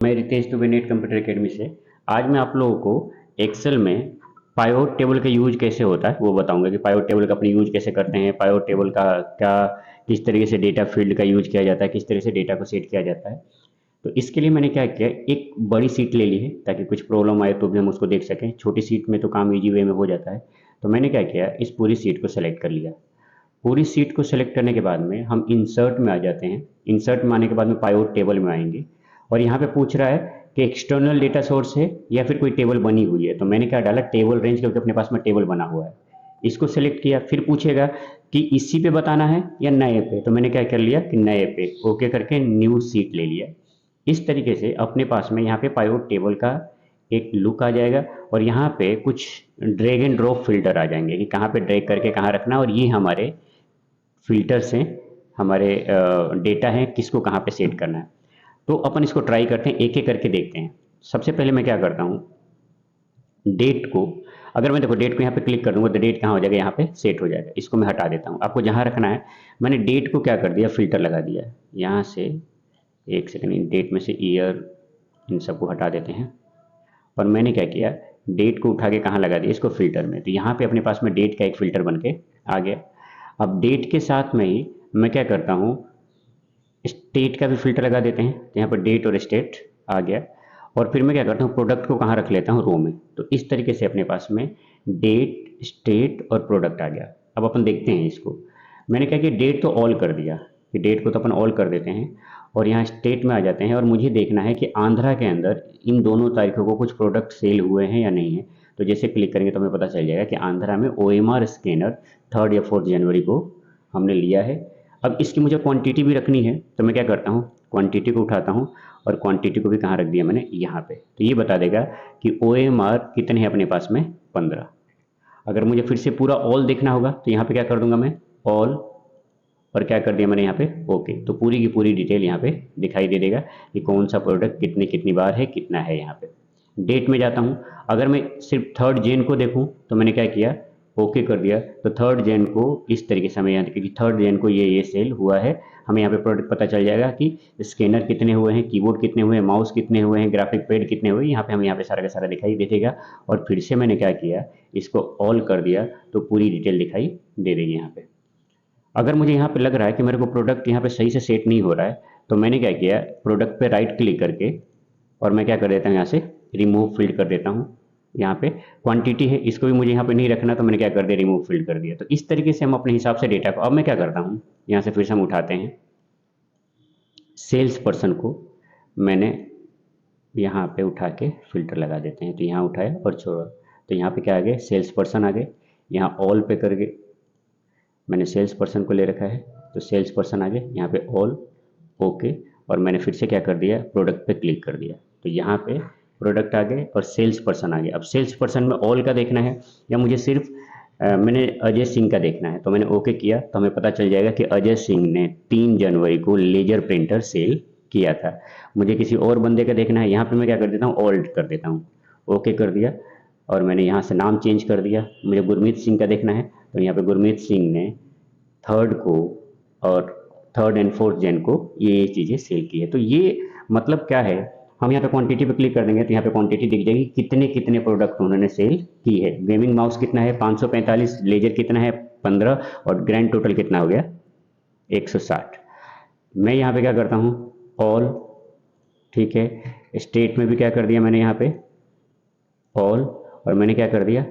मैं Ritesh Dubey net computer academy से। आज मैं आप लोगों को एक्सेल में पाइवट टेबल का यूज कैसे होता है वो बताऊंगा कि पाइवट टेबल का अपने यूज कैसे करते हैं, पाइवट टेबल का क्या, किस तरीके से डेटा फील्ड का यूज किया जाता है, किस तरह से डेटा को सेट किया जाता है। तो इसके लिए मैंने क्या किया, एक बड़ी सीट ले ली है ताकि कुछ प्रॉब्लम आए तो भी हम उसको देख सकें। छोटी सीट में तो काम इजी वे में हो जाता है। तो मैंने क्या किया, इस पूरी सीट को सेलेक्ट कर लिया। पूरी सीट को सेलेक्ट करने के बाद में हम इंसर्ट में आ जाते हैं। इंसर्ट में आने के बाद में पाइवट टेबल में आएंगे और यहाँ पे पूछ रहा है कि एक्सटर्नल डेटा सोर्स है या फिर कोई टेबल बनी हुई है। तो मैंने क्या डाला, टेबल रेंज, क्योंकि अपने पास में टेबल बना हुआ है। इसको सेलेक्ट किया, फिर पूछेगा कि इसी पे बताना है या नए पे। तो मैंने क्या कर लिया कि नए पे ओके करके न्यू सीट ले लिया। इस तरीके से अपने पास में यहाँ पे पाइवट टेबल का एक लुक आ जाएगा और यहाँ पे कुछ ड्रैग एंड ड्रॉप फिल्टर आ जाएंगे कि कहाँ पे ड्रैग करके कहाँ रखना है, और ये हमारे फिल्टर्स हैं, हमारे डेटा हैं, किसको कहाँ पे सेट करना है। तो अपन इसको ट्राई करते हैं, एक एक करके देखते हैं। सबसे पहले मैं क्या करता हूँ, डेट को, अगर मैं देखो डेट को यहाँ पे क्लिक कर दूंगा तो डेट कहाँ हो जाएगा, यहाँ पे सेट हो जाएगा। इसको मैं हटा देता हूँ, आपको जहाँ रखना है। मैंने डेट को क्या कर दिया, फिल्टर लगा दिया यहाँ से। एक सेकंड, इन डेट में से ईयर, इन सबको हटा देते हैं। और मैंने क्या किया, डेट को उठा के कहाँ लगा दिया, इसको फिल्टर में। तो यहाँ पे अपने पास में डेट का एक फिल्टर बन के आ गया। अब डेट के साथ में ही मैं क्या करता हूँ, स्टेट का भी फिल्टर लगा देते हैं। तो यहाँ पर डेट और स्टेट आ गया। और फिर मैं क्या करता हूँ, प्रोडक्ट को कहाँ रख लेता हूँ, रो में। तो इस तरीके से अपने पास में डेट, स्टेट और प्रोडक्ट आ गया। अब अपन देखते हैं इसको। मैंने क्या कि डेट तो ऑल कर दिया, कि डेट को तो अपन ऑल कर देते हैं। और यहाँ स्टेट में आ जाते हैं और मुझे देखना है कि आंध्रा के अंदर इन दोनों तारीखों को कुछ प्रोडक्ट सेल हुए हैं या नहीं है। तो जैसे क्लिक करेंगे तो हमें पता चल जाएगा कि आंध्रा में OMR स्कैनर 3 या 4 जनवरी को हमने लिया है। अब इसकी मुझे क्वांटिटी भी रखनी है, तो मैं क्या करता हूँ, क्वांटिटी को उठाता हूँ और क्वांटिटी को भी कहाँ रख दिया मैंने, यहाँ पे। तो ये बता देगा कि OMR कितने हैं अपने पास में, 15। अगर मुझे फिर से पूरा ऑल देखना होगा तो यहाँ पे क्या कर दूंगा मैं, ऑल, और क्या कर दिया मैंने यहाँ पे, ओके। तो पूरी की पूरी डिटेल यहाँ पे दिखाई दे देगा कि कौन सा प्रोडक्ट कितने कितनी बार है, कितना है। यहाँ पे डेट में जाता हूँ, अगर मैं सिर्फ 3 जैन को देखूँ तो मैंने क्या किया, ओके कर दिया। तो 3 जैन को इस तरीके से हमें यहाँ, क्योंकि 3 जैन को ये सेल हुआ है, हमें यहाँ पे प्रोडक्ट पता चल जाएगा कि स्कैनर कितने हुए हैं, कीबोर्ड कितने हुए हैं, माउस कितने हुए हैं, ग्राफिक पैड कितने हुए हैं। यहाँ पे हमें यहाँ पे सारा का सारा दिखाई दे देगा। और फिर से मैंने क्या किया, इसको ऑल कर दिया तो पूरी डिटेल दिखाई दे देगी यहाँ पे। अगर मुझे यहाँ पे लग रहा है कि मेरे को प्रोडक्ट यहाँ पे सही से सेट नहीं हो रहा है, तो मैंने क्या किया, प्रोडक्ट पे राइट क्लिक करके और मैं क्या कर देता हूँ, यहाँ से रिमूव फील्ड कर देता हूँ। यहाँ पे क्वांटिटी है, इसको भी मुझे यहाँ पे नहीं रखना, तो मैंने क्या कर दिया, रिमूव फील्ड कर दिया। तो इस तरीके से हम अपने हिसाब से डेटा को, अब मैं क्या करता हूँ, यहाँ से फिर से हम उठाते हैं सेल्स पर्सन को, मैंने यहाँ पे उठा के फिल्टर लगा देते हैं। तो यहाँ उठाया और छोड़ा, तो यहाँ पे क्या आ गए, सेल्स पर्सन आ गए। यहाँ ऑल पे करके मैंने सेल्स पर्सन को ले रखा है, तो सेल्स पर्सन आ गए यहाँ पे ऑल, ओके। और मैंने फिर से क्या कर दिया, प्रोडक्ट पे क्लिक कर दिया, तो यहाँ पे प्रोडक्ट आ गए और सेल्स पर्सन आ गए। अब सेल्स पर्सन में ऑल का देखना है या मुझे सिर्फ मैंने अजय सिंह का देखना है, तो मैंने ओके किया। तो हमें पता चल जाएगा कि अजय सिंह ने 3 जनवरी को लेजर प्रिंटर सेल किया था। मुझे किसी और बंदे का देखना है, यहाँ पे मैं क्या कर देता हूँ, ऑल्ट कर देता हूँ, ओके कर दिया। और मैंने यहाँ से नाम चेंज कर दिया, मुझे गुरमीत सिंह का देखना है, तो यहाँ पे गुरमीत सिंह ने 3 को और 3 एंड 4 जैन को ये चीज़ें सेल की है। तो ये मतलब क्या है, हम यहाँ पे क्वांटिटी पे क्लिक कर देंगे तो यहाँ पे क्वांटिटी दिख जाएगी, कितने कितने प्रोडक्ट उन्होंने सेल की है। गेमिंग माउस कितना है, 545, लेजर कितना है, 15, और ग्रैंड टोटल कितना हो गया, 160। मैं यहाँ पे क्या करता हूँ, ऑल, ठीक है। स्टेट में भी क्या कर दिया मैंने, यहाँ पे ऑल, और मैंने क्या कर दिया,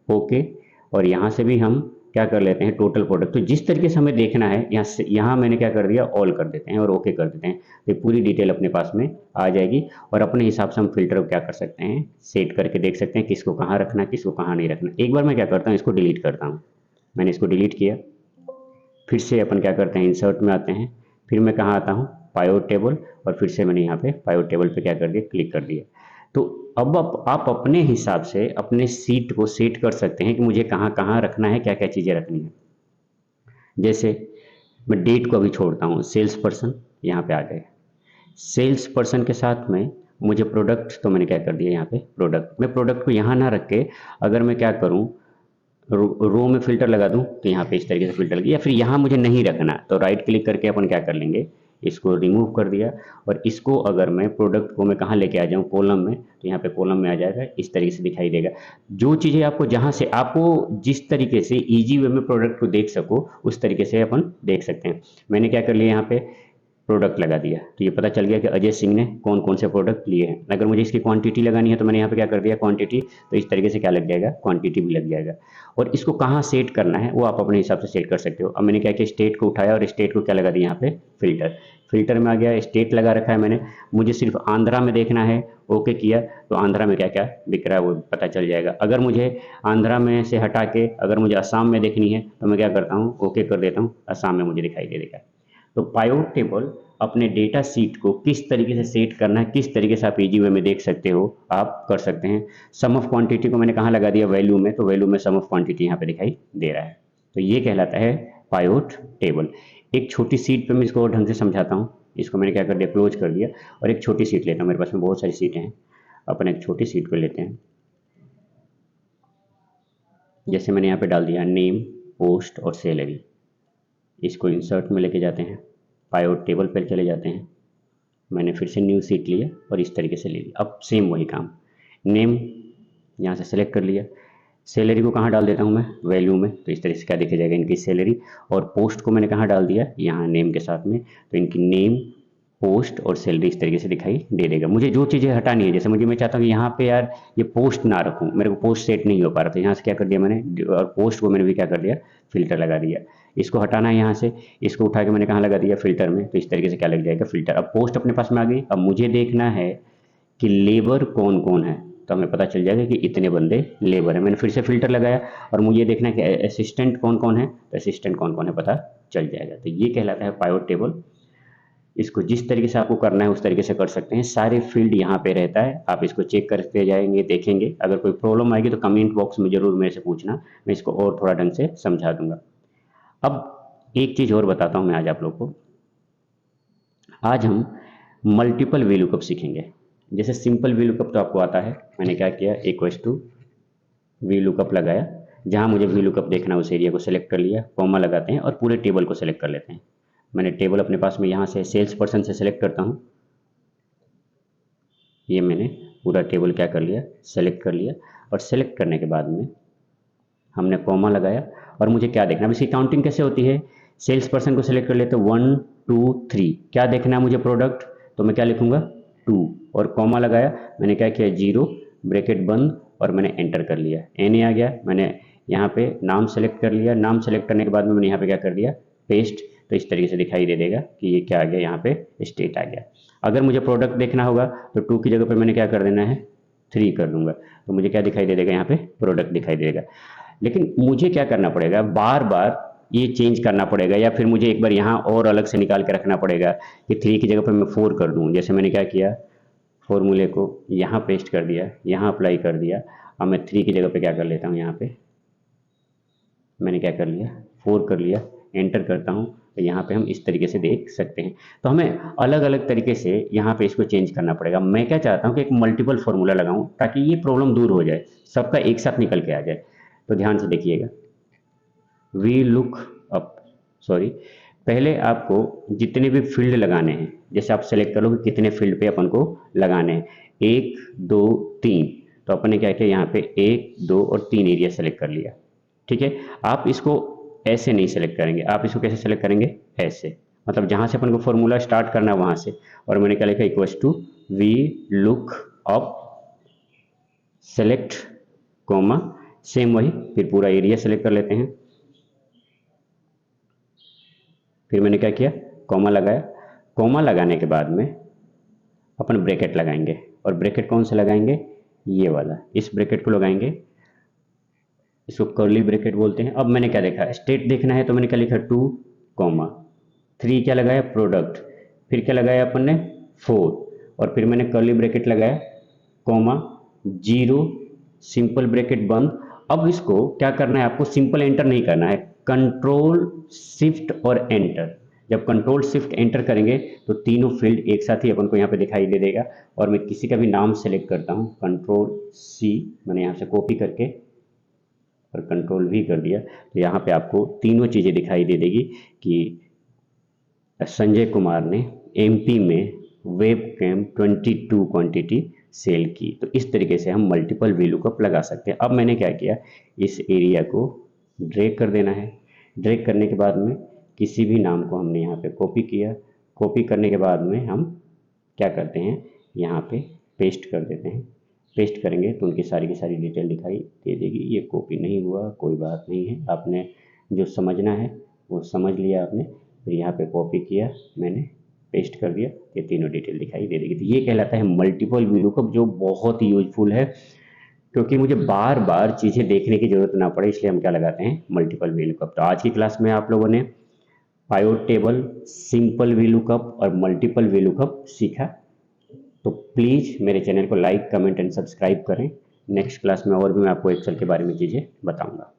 ओके। और यहाँ से भी हम क्या कर लेते हैं, टोटल प्रोडक्ट। तो जिस तरीके से हमें देखना है, यहाँ से यहाँ मैंने क्या कर दिया, ऑल कर देते हैं और ओके कर देते हैं। तो पूरी डिटेल अपने पास में आ जाएगी और अपने हिसाब से हम फिल्टर को क्या कर सकते हैं, सेट करके देख सकते हैं किसको कहाँ रखना है, किसको कहाँ नहीं रखना। एक बार मैं क्या करता हूँ, इसको डिलीट करता हूँ। मैंने इसको डिलीट किया, फिर से अपन क्या करते हैं, इंसर्ट में आते हैं, फिर मैं कहाँ आता हूँ, पाइवट टेबल, और फिर से मैंने यहाँ पे पाइवट टेबल पे क्या कर दिया, क्लिक कर दिया। तो अब आप अपने हिसाब से अपने सीट को सेट कर सकते हैं कि मुझे कहाँ कहाँ रखना है, क्या क्या चीज़ें रखनी है। जैसे मैं डेट को अभी छोड़ता हूँ, सेल्स पर्सन यहाँ पे आ गए। सेल्स पर्सन के साथ में मुझे प्रोडक्ट, तो मैंने क्या कर दिया, यहाँ पे प्रोडक्ट, मैं प्रोडक्ट को यहाँ ना रख के अगर मैं क्या करूँ, रो में फिल्टर लगा दूं, तो यहाँ पे इस तरीके से फिल्टर, या फिर यहाँ मुझे नहीं रखना तो राइट क्लिक करके अपन क्या कर लेंगे, इसको रिमूव कर दिया, और इसको अगर मैं प्रोडक्ट को मैं कहाँ लेके आ जाऊँ, कॉलम में, तो यहाँ पे कॉलम में आ जाएगा, इस तरीके से दिखाई देगा। जो चीज़ें आपको जहाँ से आपको जिस तरीके से ईजी वे में प्रोडक्ट को देख सको उस तरीके से अपन देख सकते हैं। मैंने क्या कर लिया, यहाँ पे प्रोडक्ट लगा दिया, तो ये पता चल गया कि अजय सिंह ने कौन कौन से प्रोडक्ट लिए हैं। अगर मुझे इसकी क्वांटिटी लगानी है तो मैंने यहाँ पे क्या कर दिया, क्वांटिटी, तो इस तरीके से क्या लग जाएगा, क्वांटिटी भी लग जाएगा। और इसको कहाँ सेट करना है वो आप अपने हिसाब से सेट कर सकते हो। अब मैंने क्या किया, स्टेट को उठाया और स्टेट को क्या लगा दिया, यहाँ पे फिल्टर, फिल्टर में आ गया, स्टेट लगा रखा है मैंने, मुझे सिर्फ आंध्रा में देखना है, ओके किया, तो आंध्रा में क्या क्या बिक रहा है वो पता चल जाएगा। अगर मुझे आंध्रा में से हटा के अगर मुझे असम में देखनी है तो मैं क्या करता हूँ, ओके कर देता हूँ, असम में मुझे दिखाई दे देगा। तो पाइवट टेबल अपने डेटा सीट को किस तरीके से सेट करना है, किस तरीके से आप इजी वे में देख सकते हो, आप कर सकते हैं। सम ऑफ क्वांटिटी को मैंने कहाँ लगा दिया, वैल्यू में, तो वैल्यू में सम ऑफ क्वांटिटी यहाँ पे दिखाई दे रहा है। तो ये कहलाता है पाइवट टेबल। एक छोटी सीट पे मैं इसको और ढंग से समझाता हूँ। इसको मैंने क्या कर दिया, क्लोज कर दिया, और एक छोटी सीट लेता हूँ, मेरे पास में बहुत सारी सीटें हैं, अपन एक छोटी सीट पे लेते हैं। जैसे मैंने यहाँ पे डाल दिया नेम, पोस्ट और सैलरी, इसको इंसर्ट में लेके जाते हैं, पाइवट टेबल पर चले जाते हैं, मैंने फिर से न्यू सीट लिया और इस तरीके से ले लिया। अब सेम वही काम, नेम यहाँ से सेलेक्ट कर लिया, सैलरी को कहाँ डाल देता हूँ मैं, वैल्यू में, तो इस तरीके से क्या दिखा जाएगा, इनकी सैलरी। और पोस्ट को मैंने कहाँ डाल दिया, यहाँ नेम के साथ में, तो इनकी नेम, पोस्ट और सैलरी इस तरीके से दिखाई दे देगा। मुझे जो चीज़ें हटानी है, जैसे मुझे, मैं चाहता हूँ यहाँ पे यार ये पोस्ट ना रखूँ, मेरे को पोस्ट सेट नहीं हो पा रहा, तो यहाँ से क्या कर दिया मैंने, और पोस्ट को मैंने भी क्या कर दिया, फिल्टर लगा दिया। इसको हटाना है यहाँ से, इसको उठा के मैंने कहाँ लगा दिया, फिल्टर में, तो इस तरीके से क्या लग जाएगा, फिल्टर। अब पोस्ट अपने पास में आ गई। अब मुझे देखना है कि लेबर कौन कौन है, तो हमें पता चल जाएगा कि इतने बंदे लेबर है। मैंने फिर से फिल्टर लगाया, और मुझे देखना है कि असिस्टेंट कौन कौन है, तो असिस्टेंट कौन कौन है पता चल जाएगा। तो ये कहलाता है पाइवट टेबल। इसको जिस तरीके से आपको करना है उस तरीके से कर सकते हैं, सारे फील्ड यहाँ पे रहता है, आप इसको चेक करते जाएंगे, देखेंगे। अगर कोई प्रॉब्लम आएगी तो कमेंट बॉक्स में जरूर मेरे से पूछना, मैं इसको और थोड़ा ढंग से समझा दूंगा। अब एक चीज़ और बताता हूँ मैं आज आप लोग को। आज हम मल्टीपल वीलुकअप सीखेंगे। जैसे सिंपल वीलुकअप तो आपको आता है, मैंने क्या किया, इक्वल्स टू वीलुकअप लगाया, जहाँ मुझे वीलुकअप देखना है उस एरिया को सिलेक्ट कर लिया, कॉमा लगाते हैं और पूरे टेबल को सिलेक्ट कर लेते हैं। मैंने टेबल अपने पास में यहाँ से सेल्स पर्सन से सिलेक्ट करता हूँ, ये मैंने पूरा टेबल क्या कर लिया, सेलेक्ट कर लिया। और सेलेक्ट करने के बाद में हमने कॉमा लगाया, और मुझे क्या देखना है, इसकी काउंटिंग कैसे होती है, सेल्स पर्सन को सिलेक्ट कर लेते हैं, 1 2 3, क्या देखना है मुझे प्रोडक्ट, तो मैं क्या लिखूंगा 2, और कॉमा लगाया, मैंने क्या किया 0 ब्रैकेट बंद, और मैंने एंटर कर लिया, एन आ गया। मैंने यहाँ पे नाम सेलेक्ट कर लिया, नाम सेलेक्ट करने के बाद में मैंने यहाँ पे क्या कर दिया, पेस्ट, तो इस तरीके से दिखाई दे देगा कि ये क्या आ गया, यहाँ पे स्टेट आ गया। अगर मुझे प्रोडक्ट देखना होगा तो 2 की जगह पर मैंने क्या कर देना है, 3 कर दूंगा, तो मुझे क्या दिखाई दे देगा, यहाँ पे प्रोडक्ट दिखाई देगा। लेकिन मुझे क्या करना पड़ेगा, बार बार ये चेंज करना पड़ेगा, या फिर मुझे एक बार यहाँ और अलग से निकाल के रखना पड़ेगा कि 3 की जगह पर मैं 4 कर दूँ। जैसे मैंने क्या किया, फॉर्मूले को यहाँ पेस्ट कर दिया, यहाँ अप्लाई कर दिया। अब मैं 3 की जगह पे क्या कर लेता हूँ, यहाँ पे मैंने क्या कर लिया, 4 कर लिया, एंटर करता हूँ, तो यहाँ पे हम इस तरीके से देख सकते हैं। तो हमें अलग अलग तरीके से यहाँ पे इसको चेंज करना पड़ेगा। मैं क्या चाहता हूँ कि एक मल्टीपल फॉर्मूला लगाऊं ताकि ये प्रॉब्लम दूर हो जाए, सबका एक साथ निकल के आ जाए। तो ध्यान से देखिएगा, वी लुक अप, सॉरी, पहले आपको जितने भी फील्ड लगाने हैं, जैसे आप सेलेक्ट कर लो कि कितने फील्ड पे अपन को लगाने हैं, 1 2 3, तो अपन ने क्या किया, यहाँ पे 1 2 और 3 एरिया सेलेक्ट कर लिया। ठीक है, आप इसको ऐसे नहीं सेलेक्ट करेंगे, आप इसको कैसे सेलेक्ट करेंगे, ऐसे, मतलब जहां से अपन को फॉर्मूला स्टार्ट करना है वहां से। और मैंने क्या लिखा, equals to V look up select comma, same वही, फिर पूरा एरिया सेलेक्ट कर लेते हैं। फिर मैंने क्या किया, कॉमा लगाया, कॉमा लगाने के बाद में अपन ब्रैकेट लगाएंगे, और ब्रैकेट कौन सा लगाएंगे, ये वाला, इस ब्रैकेट को लगाएंगे, इसको कर्ली ब्रैकेट बोलते हैं। अब मैंने क्या देखा, स्टेट देखना है, तो मैंने क्या लिखा 2 कॉमा 3, क्या लगाया प्रोडक्ट, फिर क्या लगाया अपन ने 4, और फिर मैंने कर्ली ब्रैकेट लगाया, कॉमा 0 सिंपल ब्रैकेट बंद। अब इसको क्या करना है, आपको सिंपल एंटर नहीं करना है, कंट्रोल शिफ्ट और एंटर। जब कंट्रोल शिफ्ट एंटर करेंगे तो तीनों फील्ड एक साथ ही अपन को यहाँ पे दिखाई दे देगा। और मैं किसी का भी नाम सेलेक्ट करता हूँ, कंट्रोल सी, मैंने यहाँ से कॉपी करके और कंट्रोल भी कर दिया, तो यहाँ पे आपको तीनों चीज़ें दिखाई दे देगी कि संजय कुमार ने एमपी में वेब कैम 22 क्वांटिटी सेल की। तो इस तरीके से हम मल्टीपल वीलुकअप लगा सकते हैं। अब मैंने क्या किया, इस एरिया को ड्रैग कर देना है। ड्रैग करने के बाद में किसी भी नाम को हमने यहाँ पे कॉपी किया। कॉपी करने के बाद में हम क्या करते हैं, यहाँ पे पेस्ट कर देते हैं। पेस्ट करेंगे तो उनकी सारी की सारी डिटेल दिखाई दे देगी। ये कॉपी नहीं हुआ, कोई बात नहीं है, आपने जो समझना है वो समझ लिया आपने। फिर यहाँ पे कॉपी किया मैंने, पेस्ट कर दिया, ये तीनों डिटेल दिखाई दे देगी। तो ये कहलाता है मल्टीपल वीलुकअप, जो बहुत ही यूजफुल है, क्योंकि मुझे बार बार चीज़ें देखने की जरूरत ना पड़े, इसलिए हम क्या लगाते हैं, मल्टीपल वीलुकअप। तो आज की क्लास में आप लोगों ने पाइवट टेबल, सिंपल वीलुकअप और मल्टीपल वीलुकअप सीखा। तो प्लीज़ मेरे चैनल को लाइक, कमेंट एंड सब्सक्राइब करें। नेक्स्ट क्लास में और भी मैं आपको एक्सेल के बारे में चीज़ें बताऊंगा।